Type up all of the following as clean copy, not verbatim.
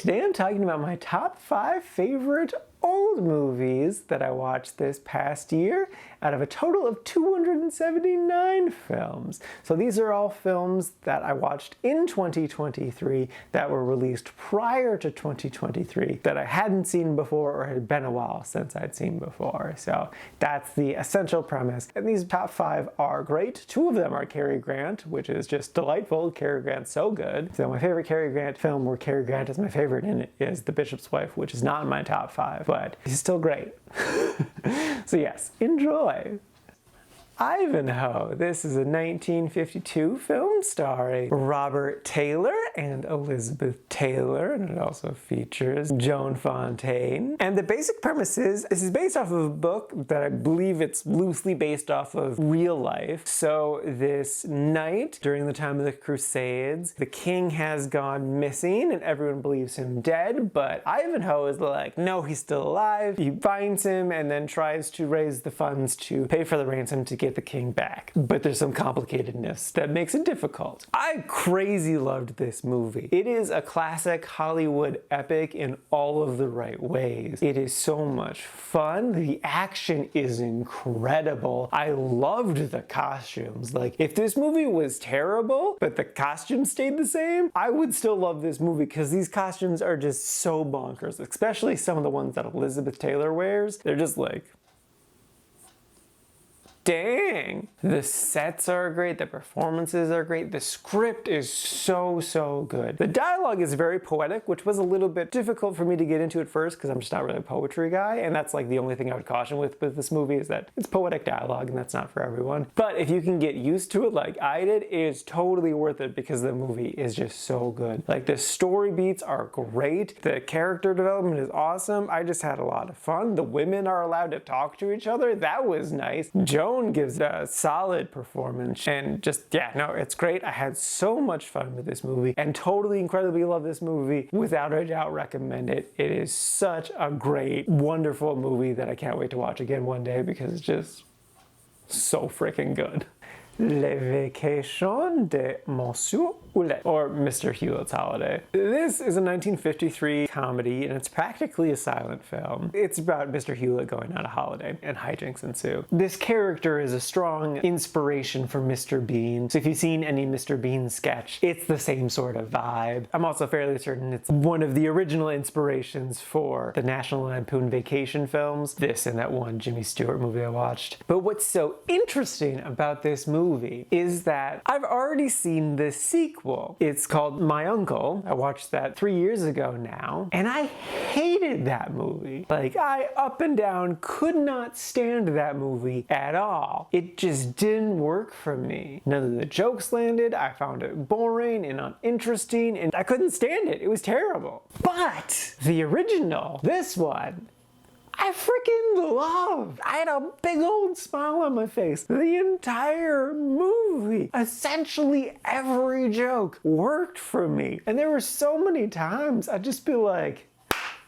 Today I'm talking about my top 5 favorite old movies that I watched this past year out of a total of 279 films. So these are all films that I watched in 2023 that were released prior to 2023 that I hadn't seen before or had been a while since I'd seen before. So that's the essential premise. And these top 5 are great. 2 of them are Cary Grant, which is just delightful. Cary Grant's so good. So my favorite Cary Grant film where Cary Grant is my favorite in it is The Bishop's Wife, which is not in my top 5. But he's still great. So yes, enjoy. Ivanhoe. This is a 1952 film starring Robert Taylor and Elizabeth Taylor, and it also features Joan Fontaine. And the basic premise is, this is based off of a book that I believe it's loosely based off of real life. So this night, during the time of the Crusades, the king has gone missing and everyone believes him dead, but Ivanhoe is like, no, he's still alive. He finds him and then tries to raise the funds to pay for the ransom to get the king back. But there's some complicatedness that makes it difficult. I crazy loved this movie. It is a classic Hollywood epic in all of the right ways. It is so much fun. The action is incredible. I loved the costumes. Like, if this movie was terrible, but the costumes stayed the same, I would still love this movie because these costumes are just so bonkers, especially some of the ones that Elizabeth Taylor wears. They're just like, dang! The sets are great, the performances are great, the script is so good. The dialogue is very poetic, which was a little bit difficult for me to get into at first because I'm just not really a poetry guy, and that's like the only thing I would caution with this movie is that it's poetic dialogue and that's not for everyone. But if you can get used to it like I did, it is totally worth it because the movie is just so good. Like, the story beats are great, the character development is awesome, I just had a lot of fun. The women are allowed to talk to each other, that was nice. Joan gives a solid performance and just, yeah, no, it's great. I had so much fun with this movie and totally incredibly love this movie. Without a doubt recommend it. It is such a great, wonderful movie that I can't wait to watch again one day because it's just so freaking good. Les Vacations de Monsieur Hulot, or Mr. Hulot's Holiday. This is a 1953 comedy, and it's practically a silent film. It's about Mr. Hulot going on a holiday, and hijinks ensue. This character is a strong inspiration for Mr. Bean, so if you've seen any Mr. Bean sketch, it's the same sort of vibe. I'm also fairly certain it's one of the original inspirations for the National Lampoon Vacation films, this and that one Jimmy Stewart movie I watched. But what's so interesting about this movie is that I've already seen this sequel. It's called My Uncle. I watched that 3 years ago now, and I hated that movie. Like, I up and down could not stand that movie at all. It just didn't work for me. None of the jokes landed, I found it boring and uninteresting, and I couldn't stand it. It was terrible. But the original, this one, I freaking loved. I had a big old smile on my face the entire movie. Essentially every joke worked for me. And there were so many times I'd just be like,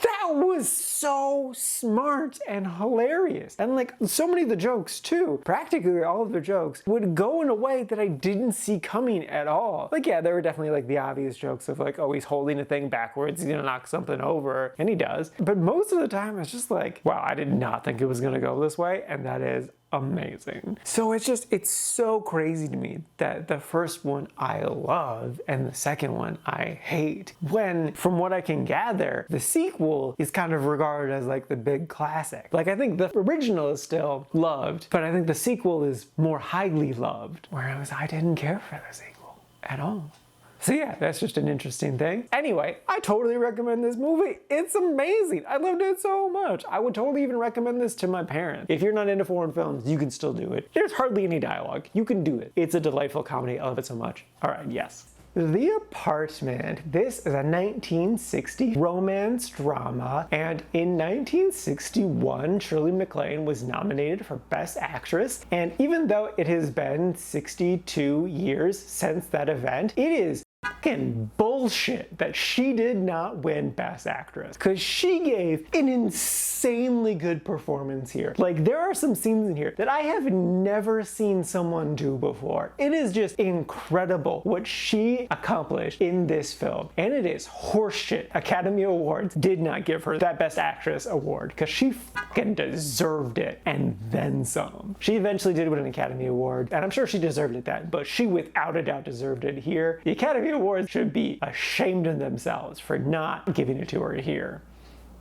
that was so smart and hilarious. And like, so many of the jokes too, practically all of the jokes, would go in a way that I didn't see coming at all. Like, yeah, there were definitely like the obvious jokes of like, oh, he's holding a thing backwards, he's gonna knock something over, and he does. But most of the time it's just like, wow, I did not think it was gonna go this way, and that is amazing. So it's so crazy to me that the first one I love and the second one I hate, when from what I can gather, the sequel is kind of regarded as like the big classic. Like, I think the original is still loved, but I think the sequel is more highly loved, whereas I didn't care for the sequel at all. So yeah, that's just an interesting thing. Anyway, I totally recommend this movie. It's amazing. I loved it so much. I would totally even recommend this to my parents. If you're not into foreign films, you can still do it. There's hardly any dialogue. You can do it. It's a delightful comedy. I love it so much. All right, yes. The Apartment. This is a 1960 romance drama, and in 1961, Shirley MacLaine was nominated for Best Actress, and even though it has been 62 years since that event, it is fucking bullshit that she did not win Best Actress, because she gave an insanely good performance here. Like, there are some scenes in here that I have never seen someone do before. It is just incredible what she accomplished in this film, and it is horseshit. Academy Awards did not give her that Best Actress award, because she fucking deserved it, and then some. She eventually did win an Academy Award, and I'm sure she deserved it then, but she without a doubt deserved it here. The Academy Awards should be ashamed of themselves for not giving it to her here.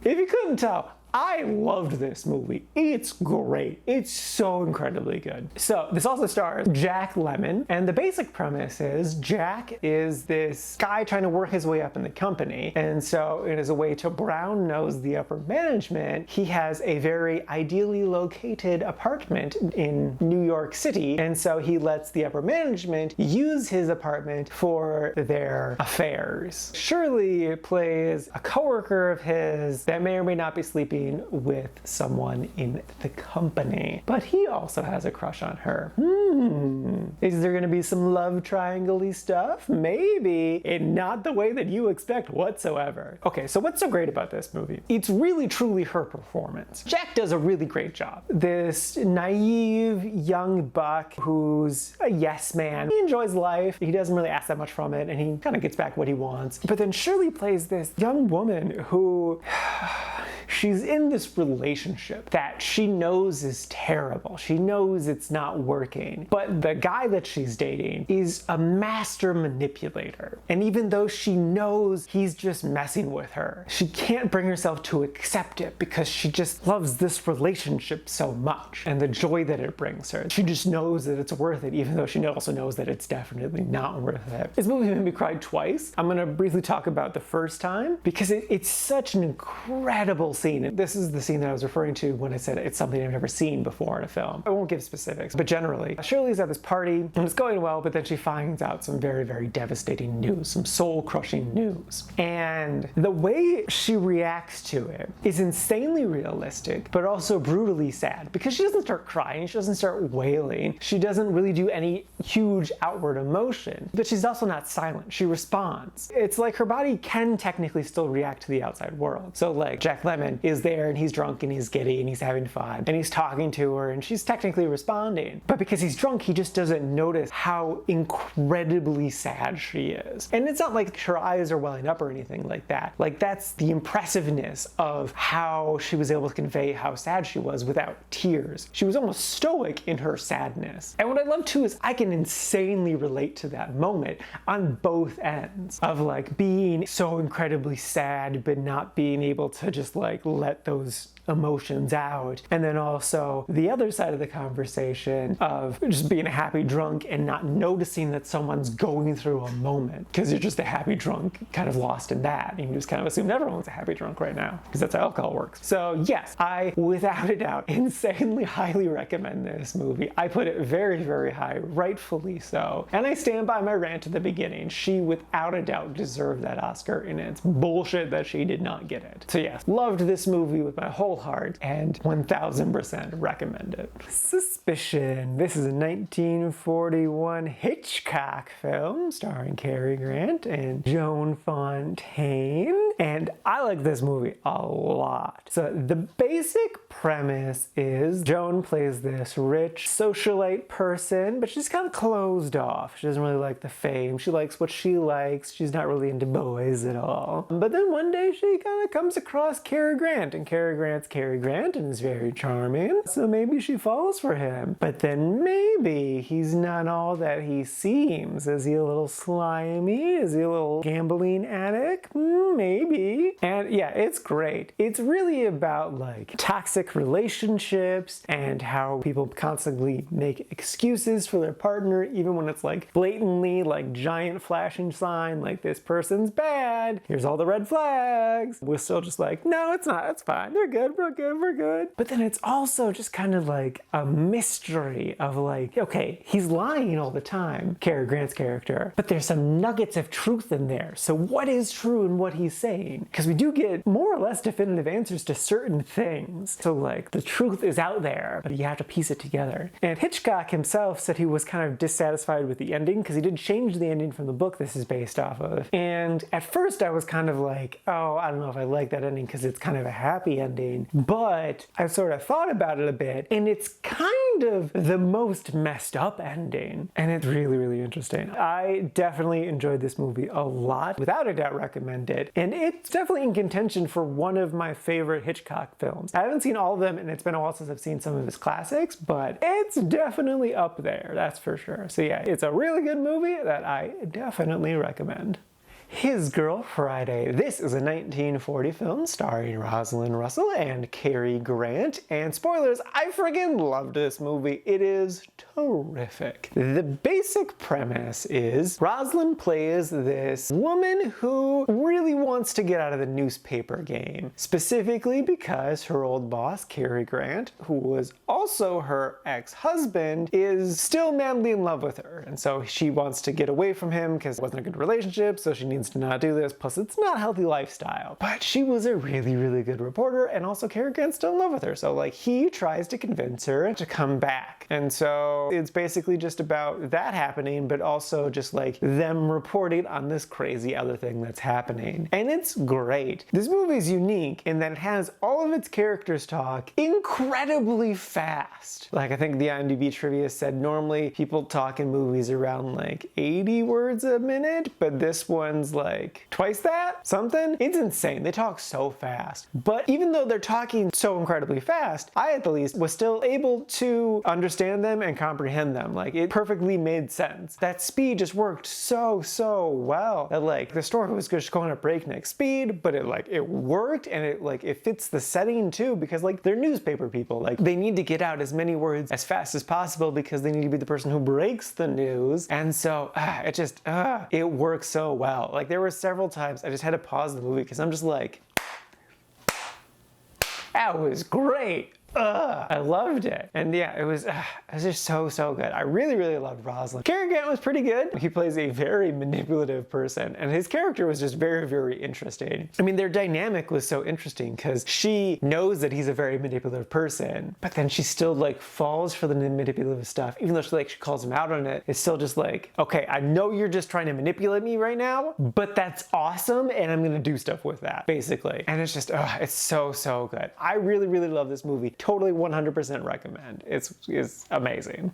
If you couldn't tell, I loved this movie. It's great. It's so incredibly good. So this also stars Jack Lemmon, and the basic premise is Jack is this guy trying to work his way up in the company, and so it is a way to brown nose the upper management. He has a very ideally located apartment in New York City, and so he lets the upper management use his apartment for their affairs. Shirley plays a coworker of his that may or may not be sleeping with someone in the company, but he also has a crush on her. Is there gonna be some love triangle-y stuff? Maybe, and not the way that you expect whatsoever. Okay, so what's so great about this movie? It's really truly her performance. Jack does a really great job. This naive young buck who's a yes man. He enjoys life, he doesn't really ask that much from it, and he kind of gets back what he wants. But then Shirley plays this young woman who she's in this relationship that she knows is terrible. She knows it's not working. But the guy that she's dating is a master manipulator. And even though she knows he's just messing with her, she can't bring herself to accept it because she just loves this relationship so much and the joy that it brings her. She just knows that it's worth it, even though she also knows that it's definitely not worth it. This movie made me cry twice. I'm gonna briefly talk about the first time because it's such an incredible scene. This is the scene that I was referring to when I said it's something I've never seen before in a film. I won't give specifics, but generally, Shirley's at this party and it's going well, but then she finds out some very, very devastating news, some soul-crushing news. And the way she reacts to it is insanely realistic, but also brutally sad because she doesn't start crying, she doesn't start wailing, she doesn't really do any huge outward emotion, but she's also not silent, she responds. It's like her body can technically still react to the outside world. So like Jack Lemmon is there and he's drunk and he's giddy and he's having fun and he's talking to her and she's technically responding. But because he's drunk, he just doesn't notice how incredibly sad she is. And it's not like her eyes are welling up or anything like that. Like that's the impressiveness of how she was able to convey how sad she was without tears. She was almost stoic in her sadness. And what I love too is I can insanely relate to that moment on both ends of like being so incredibly sad but not being able to just like let those emotions out, and then also the other side of the conversation of just being a happy drunk and not noticing that someone's going through a moment because you're just a happy drunk kind of lost in that. You can just kind of assume everyone's a happy drunk right now because that's how alcohol works. So yes, I without a doubt insanely highly recommend this movie. I put it very, very high, rightfully so, and I stand by my rant at the beginning. She without a doubt deserved that Oscar, and it's bullshit that she did not get it. So yes, loved this movie with my whole heart and 1000% recommend it. Suspicion. This is a 1941 Hitchcock film starring Cary Grant and Joan Fontaine, and I like this movie a lot. So the basic premise is Joan plays this rich socialite person, but she's kind of closed off. She doesn't really like the fame. She likes what she likes. She's not really into boys at all. But then one day she kind of comes across Cary Grant, and Cary Grant's Cary Grant and is very charming. So maybe she falls for him. But then maybe he's not all that he seems. Is he a little slimy? Is he a little gambling addict? Maybe. And yeah, it's great. It's really about like toxic relationships and how people constantly make excuses for their partner, even when it's like blatantly like giant flashing sign like this person's bad. Here's all the red flags. We're still just like, no, it's not. It's fine. They're good. We're good. We're good. But then it's also just kind of like a mystery of like, okay, he's lying all the time, Cary Grant's character, but there's some nuggets of truth in there. So what is true in what he's saying? Because because we do get more or less definitive answers to certain things. So like the truth is out there, but you have to piece it together. And Hitchcock himself said he was kind of dissatisfied with the ending because he did change the ending from the book this is based off of. And at first I was kind of like, oh, I don't know if I like that ending because it's kind of a happy ending. But I sort of thought about it a bit, and it's kind of the most messed up ending. And it's really, really interesting. I definitely enjoyed this movie a lot. Without a doubt recommend it. And it's definitely in contention for one of my favorite Hitchcock films. I haven't seen all of them, and it's been a while since I've seen some of his classics, but it's definitely up there, that's for sure. So yeah, it's a really good movie that I definitely recommend. His Girl Friday. This is a 1940 film starring Rosalind Russell and Cary Grant. And spoilers, I friggin' loved this movie. It is terrific. The basic premise is Rosalind plays this woman who really wants to get out of the newspaper game. Specifically because her old boss, Cary Grant, who was also her ex-husband, is still madly in love with her. And so she wants to get away from him because it wasn't a good relationship, so she needs to not do this, plus it's not a healthy lifestyle. But she was a really, really good reporter, and also Cary Grant's still in love with her, so like he tries to convince her to come back. And so it's basically just about that happening, but also just like them reporting on this crazy other thing that's happening. And it's great. This movie is unique in that it has all of its characters talk incredibly fast. Like I think the IMDb trivia said normally people talk in movies around like 80 words a minute, but this one's like twice that? Something? It's insane. They talk so fast. But even though they're talking so incredibly fast, I at the least was still able to understand them and comprehend them. Like it perfectly made sense. That speed just worked so well. That like the story was just going at breakneck speed, but it worked, and it fits the setting too, because like they're newspaper people. Like they need to get out as many words as fast as possible because they need to be the person who breaks the news. And so it works so well. Like there were several times I just had to pause the movie because I'm just like, that was great. I loved it. And yeah, it was just so good. I really loved Rosalind. Cary Grant was pretty good. He plays a very manipulative person, and his character was just very interesting. I mean, their dynamic was so interesting because she knows that he's a very manipulative person, but then she still like falls for the manipulative stuff. Even though she calls him out on it, it's still just like, okay, I know you're just trying to manipulate me right now, but that's awesome, and I'm gonna do stuff with that, basically. And it's just, it's so good. I really love this movie. Totally 100% recommend. It's amazing.